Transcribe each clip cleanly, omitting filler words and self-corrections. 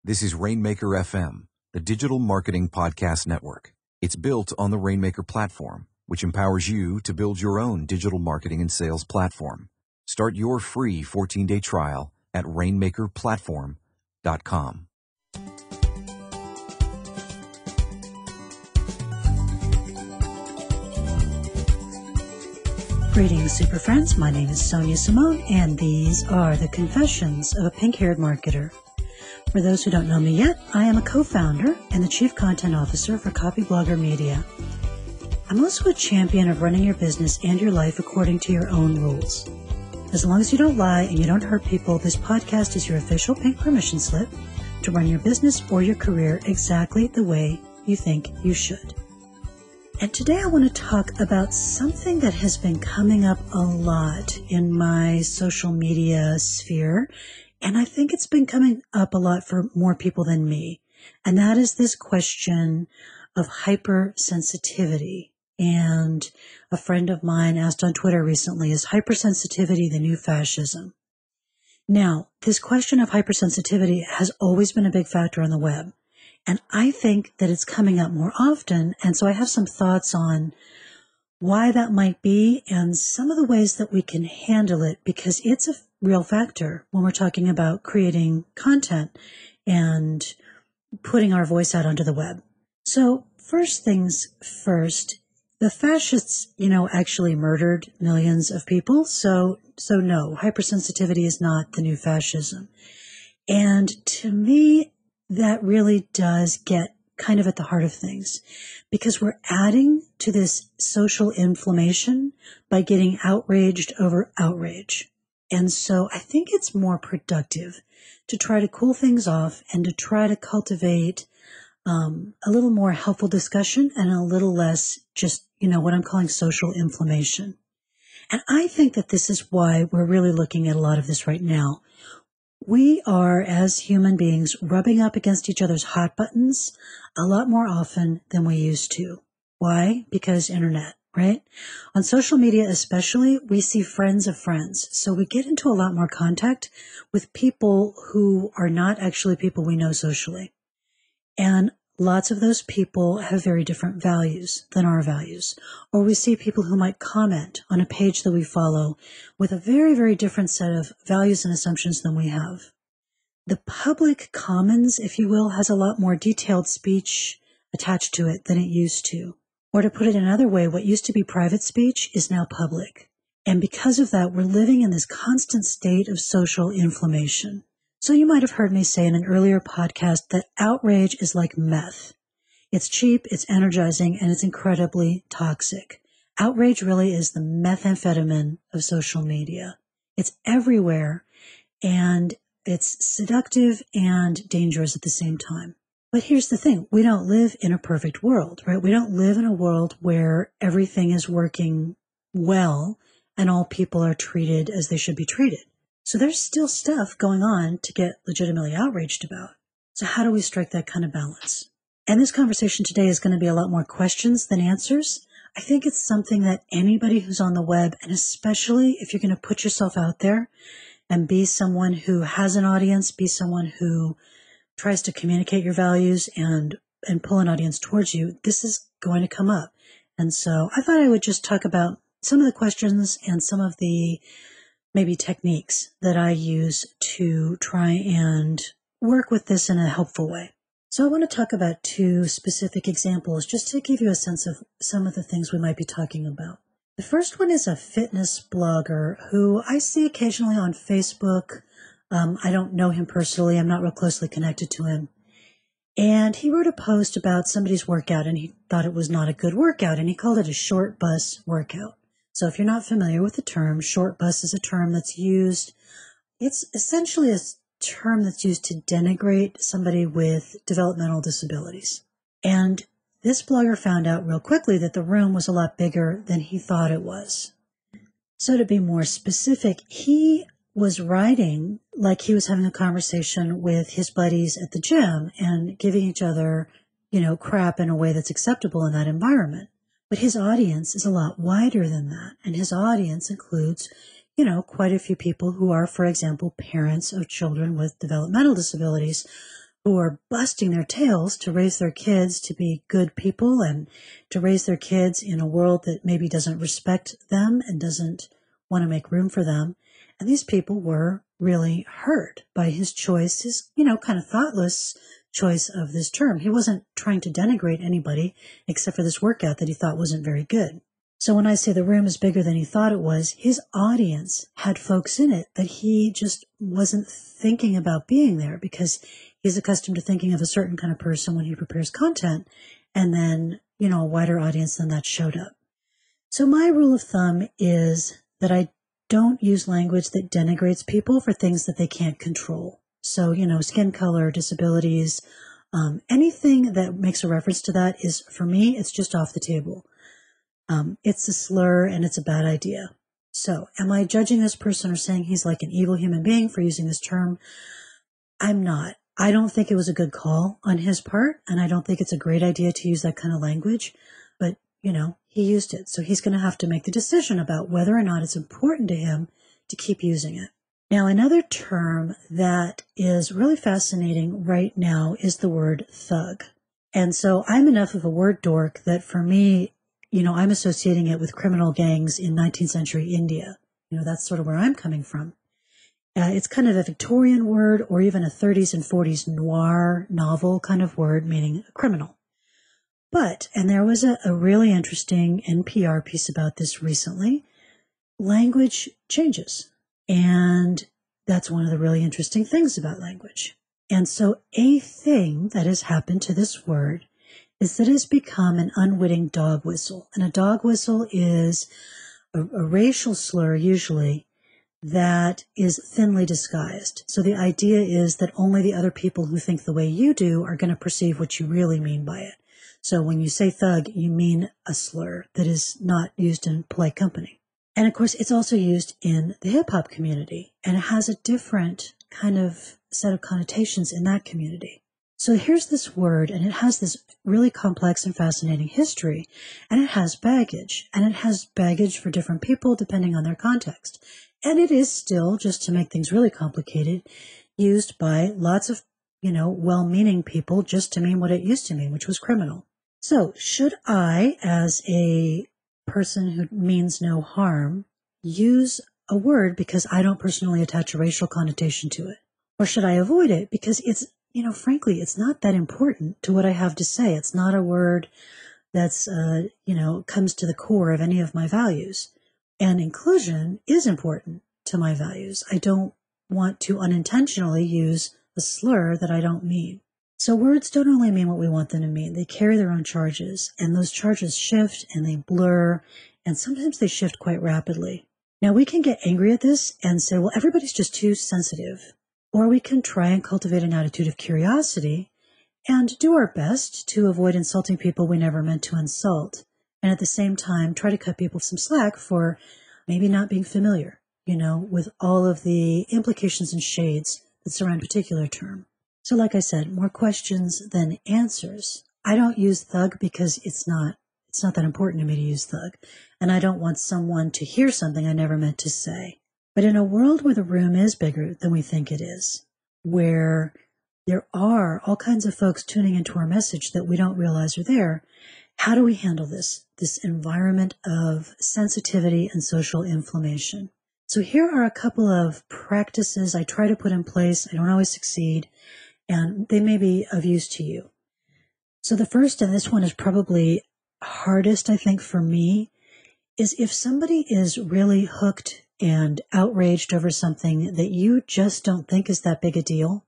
This is Rainmaker FM, the digital marketing podcast network. It's built on the Rainmaker platform, which empowers you to build your own digital marketing and sales platform. Start your free 14-day trial at rainmakerplatform.com. Greetings, super friends. My name is Sonia Simone, and these are the Confessions of a Pink-Haired Marketer. For those who don't know me yet, I am a co-founder and the Chief Content Officer for Copyblogger Media. I'm also a champion of running your business and your life according to your own rules. As long as you don't lie and you don't hurt people, this podcast is your official pink permission slip to run your business or your career exactly the way you think you should. And today I want to talk about something that has been coming up a lot in my social media sphere, and I think it's been coming up a lot for more people than me, and that is this question of hypersensitivity. And a friend of mine asked on Twitter recently, is hypersensitivity the new fascism? Now, this question of hypersensitivity has always been a big factor on the web. And I think that it's coming up more often, and so I have some thoughts on why that might be and some of the ways that we can handle it, because it's a real factor when we're talking about creating content and putting our voice out onto the web. So first things first, the fascists, actually murdered millions of people, so no, hypersensitivity is not the new fascism. And to me, that really does get kind of at the heart of things, because we're adding to this social inflammation by getting outraged over outrage. And so I think it's more productive to try to cool things off and to try to cultivate a little more helpful discussion and a little less just, what I'm calling social inflammation. And I think that this is why we're really looking at a lot of this right now. We are, as human beings, rubbing up against each other's hot buttons a lot more often than we used to. Why? Because internet, right? On social media especially, we see friends of friends. So we get into a lot more contact with people who are not actually people we know socially. And lots of those people have very different values than our values. Or we see people who might comment on a page that we follow with a very, very different set of values and assumptions than we have. The public commons, if you will, has a lot more detailed speech attached to it than it used to. Or to put it another way, what used to be private speech is now public. And because of that, we're living in this constant state of social inflammation. So you might have heard me say in an earlier podcast that outrage is like meth. It's cheap, it's energizing, and it's incredibly toxic. Outrage really is the methamphetamine of social media. It's everywhere, and it's seductive and dangerous at the same time. But here's the thing. We don't live in a perfect world, right? We don't live in a world where everything is working well and all people are treated as they should be treated. So there's still stuff going on to get legitimately outraged about. So how do we strike that kind of balance? And this conversation today is going to be a lot more questions than answers. I think it's something that anybody who's on the web, and especially if you're going to put yourself out there and be someone who has an audience, be someone who tries to communicate your values and pull an audience towards you, this is going to come up. And so I thought I would just talk about some of the questions and some of the maybe techniques that I use to try and work with this in a helpful way. So I want to talk about two specific examples just to give you a sense of some of the things we might be talking about. The first one is a fitness blogger who I see occasionally on Facebook. I don't know him personally. I'm not real closely connected to him. And he wrote a post about somebody's workout, and he thought it was not a good workout, and he called it a short bus workout. So if you're not familiar with the term, short bus is a term that's used, it's essentially a term that's used to denigrate somebody with developmental disabilities. And this blogger found out real quickly that the room was a lot bigger than he thought it was. So to be more specific, he was writing like he was having a conversation with his buddies at the gym and giving each other, crap in a way that's acceptable in that environment. But his audience is a lot wider than that. And his audience includes, quite a few people who are, for example, parents of children with developmental disabilities who are busting their tails to raise their kids to be good people and to raise their kids in a world that maybe doesn't respect them and doesn't want to make room for them. And these people were really hurt by his choice, his, kind of thoughtless choice of this term. He wasn't trying to denigrate anybody except for this workout that he thought wasn't very good. So when I say the room is bigger than he thought it was, his audience had folks in it that he just wasn't thinking about being there because he's accustomed to thinking of a certain kind of person when he prepares content, and then, a wider audience than that showed up. So my rule of thumb is that I don't use language that denigrates people for things that they can't control. So, skin color, disabilities, anything that makes a reference to that is, for me, it's just off the table. It's a slur and it's a bad idea. So am I judging this person or saying he's like an evil human being for using this term? I'm not. I don't think it was a good call on his part, and I don't think it's a great idea to use that kind of language. But, he used it. So he's going to have to make the decision about whether or not it's important to him to keep using it. Now, another term that is really fascinating right now is the word thug. And so I'm enough of a word dork that for me, I'm associating it with criminal gangs in 19th century India. That's sort of where I'm coming from. It's kind of a Victorian word or even a 30s and 40s noir novel kind of word, meaning a criminal. But, and there was a really interesting NPR piece about this recently, language changes. And that's one of the really interesting things about language. And so a thing that has happened to this word is that it has become an unwitting dog whistle. And a dog whistle is a racial slur usually that is thinly disguised. So the idea is that only the other people who think the way you do are going to perceive what you really mean by it. So when you say thug, you mean a slur that is not used in polite company. And of course, it's also used in the hip-hop community, and it has a different kind of set of connotations in that community. So here's this word, and it has this really complex and fascinating history, and it has baggage for different people depending on their context. And it is still, just to make things really complicated, used by lots of, well-meaning people just to mean what it used to mean, which was criminal. So should I, as a person who means no harm, use a word because I don't personally attach a racial connotation to it? Or should I avoid it because it's, frankly, it's not that important to what I have to say. It's not a word that's, comes to the core of any of my values. And inclusion is important to my values. I don't want to unintentionally use a slur that I don't mean. So words don't only mean what we want them to mean. They carry their own charges, and those charges shift and they blur, and sometimes they shift quite rapidly. Now, we can get angry at this and say, well, everybody's just too sensitive. Or we can try and cultivate an attitude of curiosity and do our best to avoid insulting people we never meant to insult. And at the same time, try to cut people some slack for maybe not being familiar, with all of the implications and shades that surround a particular term. So like I said, more questions than answers. I don't use thug because it's not that important to me to use thug. And I don't want someone to hear something I never meant to say. But in a world where the room is bigger than we think it is, where there are all kinds of folks tuning into our message that we don't realize are there, how do we handle this environment of sensitivity and social inflammation? So here are a couple of practices I try to put in place. I don't always succeed, and they may be of use to you. So the first, and this one is probably hardest, I think, for me, is if somebody is really hooked and outraged over something that you just don't think is that big a deal,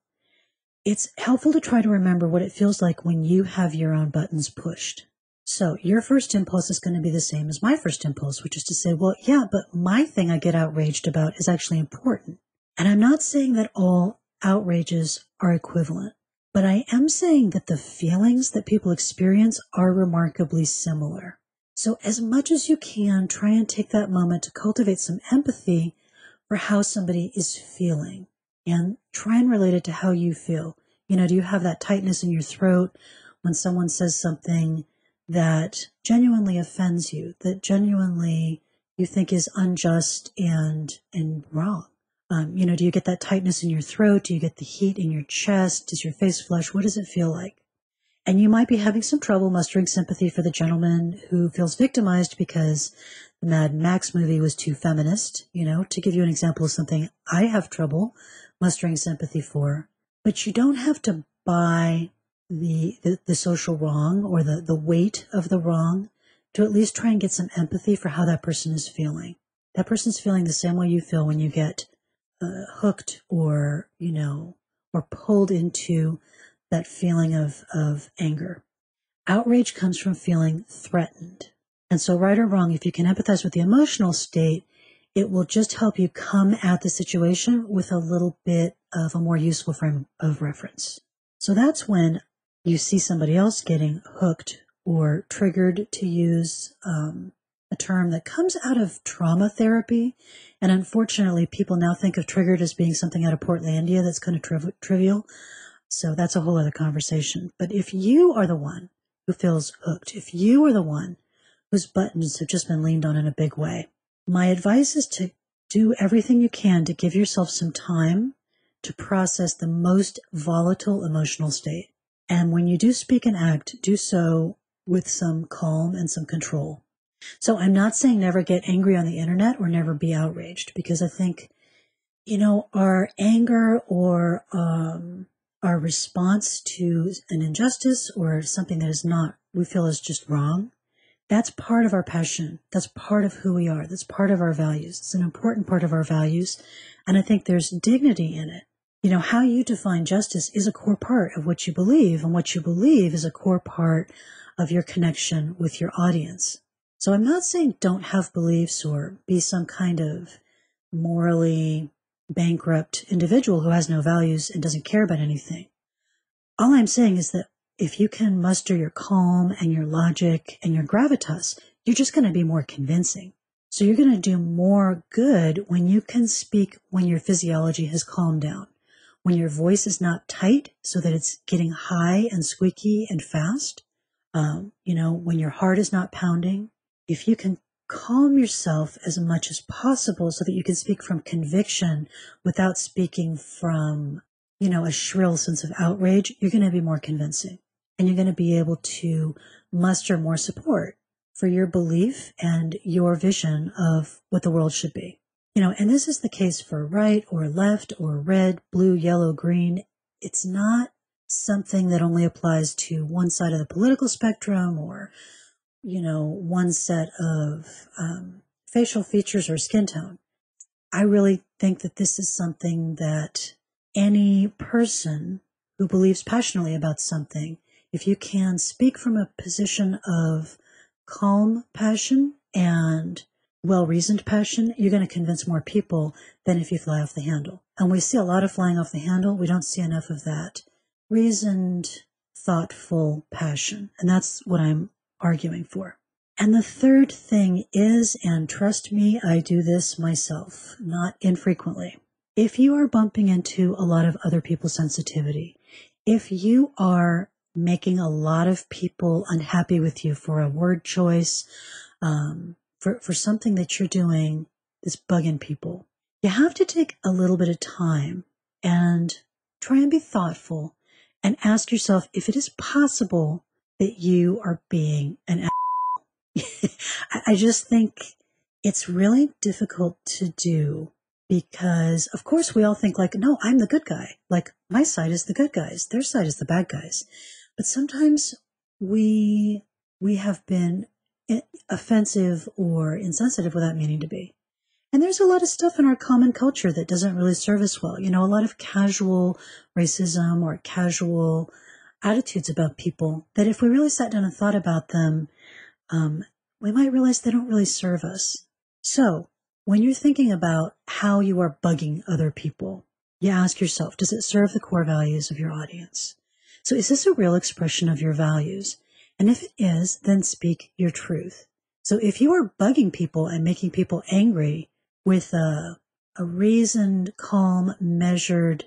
it's helpful to try to remember what it feels like when you have your own buttons pushed. So your first impulse is going to be the same as my first impulse, which is to say, well, yeah, but my thing I get outraged about is actually important. And I'm not saying that all outrages are equivalent, but I am saying that the feelings that people experience are remarkably similar. So as much as you can, try and take that moment to cultivate some empathy for how somebody is feeling and try and relate it to how you feel. Do you have that tightness in your throat when someone says something that genuinely offends you, that genuinely you think is unjust and wrong? Do you get that tightness in your throat? Do you get the heat in your chest? Does your face flush? What does it feel like? And you might be having some trouble mustering sympathy for the gentleman who feels victimized because the Mad Max movie was too feminist, to give you an example of something I have trouble mustering sympathy for. But you don't have to buy the social wrong or the weight of the wrong to at least try and get some empathy for how that person is feeling. That person's feeling the same way you feel when you get hooked or pulled into that feeling of anger. Outrage comes from feeling threatened. And so right or wrong, if you can empathize with the emotional state, it will just help you come at the situation with a little bit of a more useful frame of reference. So that's when you see somebody else getting hooked or triggered, to use a term that comes out of trauma therapy. And unfortunately, people now think of triggered as being something out of Portlandia that's kind of trivial. So that's a whole other conversation. But if you are the one who feels hooked, if you are the one whose buttons have just been leaned on in a big way, my advice is to do everything you can to give yourself some time to process the most volatile emotional state. And when you do speak and act, do so with some calm and some control. So I'm not saying never get angry on the internet or never be outraged, because I think, our anger or our response to an injustice or something that is not, we feel is just wrong, that's part of our passion. That's part of who we are. That's part of our values. It's an important part of our values. And I think there's dignity in it. How you define justice is a core part of what you believe, and what you believe is a core part of your connection with your audience. So I'm not saying don't have beliefs or be some kind of morally bankrupt individual who has no values and doesn't care about anything. All I'm saying is that if you can muster your calm and your logic and your gravitas, you're just going to be more convincing. So you're going to do more good when you can speak when your physiology has calmed down, when your voice is not tight so that it's getting high and squeaky and fast, when your heart is not pounding. If you can calm yourself as much as possible so that you can speak from conviction without speaking from, a shrill sense of outrage, you're going to be more convincing. And you're going to be able to muster more support for your belief and your vision of what the world should be. And this is the case for right or left or red, blue, yellow, green. It's not something that only applies to one side of the political spectrum or, one set of facial features or skin tone. I really think that this is something that any person who believes passionately about something, if you can speak from a position of calm passion and well-reasoned passion, you're going to convince more people than if you fly off the handle. And we see a lot of flying off the handle. We don't see enough of that reasoned, thoughtful passion. And that's what I'm arguing for. And the third thing is, and trust me, I do this myself, not infrequently. If you are bumping into a lot of other people's sensitivity, if you are making a lot of people unhappy with you for a word choice, for something that you're doing that's bugging people, you have to take a little bit of time and try and be thoughtful and ask yourself if it is possible that you are being an I just think it's really difficult to do because, of course, we all think like, no, I'm the good guy. Like, my side is the good guys. Their side is the bad guys. But sometimes we have been offensive or insensitive without meaning to be. And there's a lot of stuff in our common culture that doesn't really serve us well. A lot of casual racism or casual attitudes about people that if we really sat down and thought about them, we might realize they don't really serve us. So when you're thinking about how you are bugging other people, you ask yourself, does it serve the core values of your audience? So is this a real expression of your values? And if it is, then speak your truth. So if you are bugging people and making people angry with a reasoned, calm, measured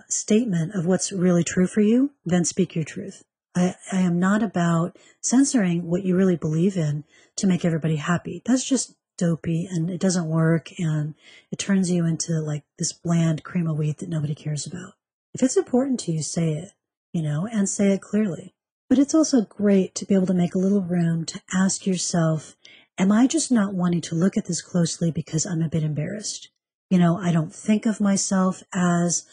statement of what's really true for you, then speak your truth. I am not about censoring what you really believe in to make everybody happy. That's just dopey and it doesn't work and it turns you into like this bland cream of wheat that nobody cares about. If it's important to you, say it, and say it clearly. But it's also great to be able to make a little room to ask yourself, am I just not wanting to look at this closely because I'm a bit embarrassed? I don't think of myself as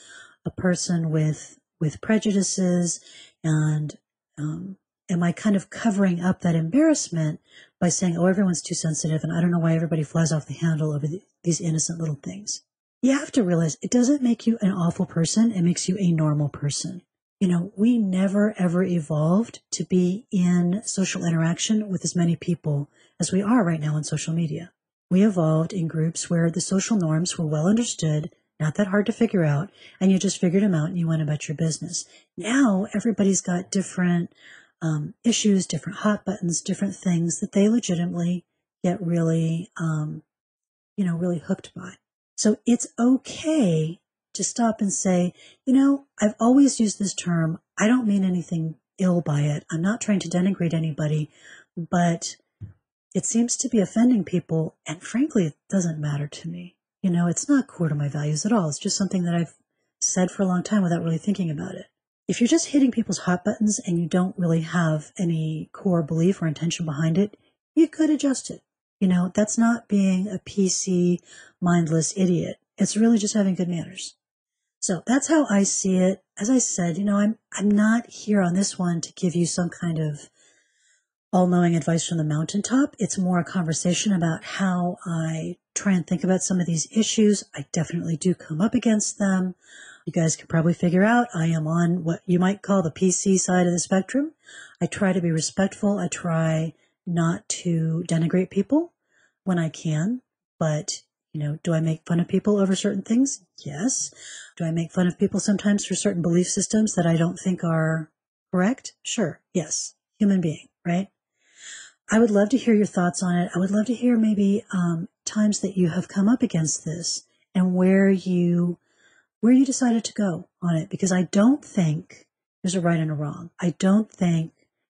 a person with prejudices, and am I kind of covering up that embarrassment by saying, oh, everyone's too sensitive and I don't know why everybody flies off the handle over these innocent little things. You have to realize it doesn't make you an awful person. It makes you a normal person. We never, ever evolved to be in social interaction with as many people as we are right now on social media. We evolved in groups where the social norms were well understood, not that hard to figure out, and you just figured them out and you went about your business. Now, everybody's got different issues, different hot buttons, different things that they legitimately get really, really hooked by. So it's okay to stop and say, I've always used this term. I don't mean anything ill by it. I'm not trying to denigrate anybody, but it seems to be offending people. And frankly, it doesn't matter to me. It's not core to my values at all. It's just something that I've said for a long time without really thinking about it. If you're just hitting people's hot buttons and you don't really have any core belief or intention behind it, you could adjust it. That's not being a PC, mindless idiot. It's really just having good manners. So that's how I see it. As I said, I'm not here on this one to give you some kind of all-knowing advice from the mountaintop. It's more a conversation about how I try and think about some of these issues. I definitely do come up against them. You guys can probably figure out I am on what you might call the PC side of the spectrum. I try to be respectful. I try not to denigrate people when I can, but do I make fun of people over certain things? Yes. Do I make fun of people sometimes for certain belief systems that I don't think are correct? Sure. Yes. Human being, right? I would love to hear your thoughts on it. I would love to hear maybe times that you have come up against this and where you decided to go on it, because I don't think there's a right and a wrong. I don't think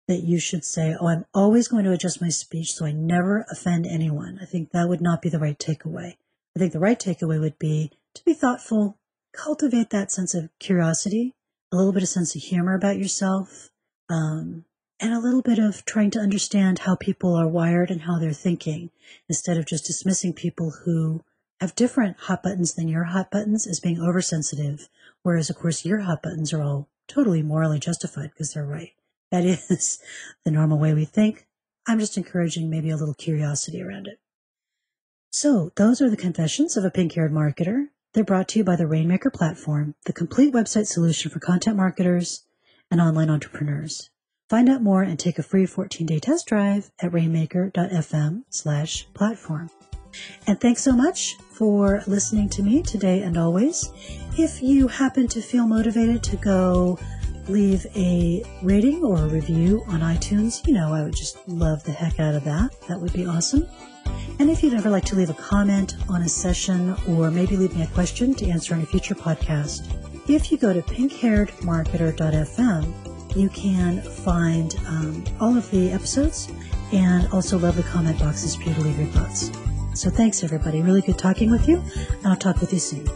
that you should say, oh, I'm always going to adjust my speech so I never offend anyone. I think that would not be the right takeaway. I think the right takeaway would be to be thoughtful, cultivate that sense of curiosity, a little bit of sense of humor about yourself, and a little bit of trying to understand how people are wired and how they're thinking, instead of just dismissing people who have different hot buttons than your hot buttons as being oversensitive, whereas, of course, your hot buttons are all totally morally justified because they're right. That is the normal way we think. I'm just encouraging maybe a little curiosity around it. So those are the confessions of a pink-haired marketer. They're brought to you by the Rainmaker platform, the complete website solution for content marketers and online entrepreneurs. Find out more and take a free 14-day test drive at rainmaker.fm/platform. And thanks so much for listening to me today and always. If you happen to feel motivated to go leave a rating or a review on iTunes, I would just love the heck out of that. That would be awesome. And if you'd ever like to leave a comment on a session or maybe leave me a question to answer in a future podcast, if you go to pinkhairedmarketer.fm, you can find all of the episodes and also lovely comment boxes for you to leave your thoughts. So thanks, everybody. Really good talking with you, and I'll talk with you soon.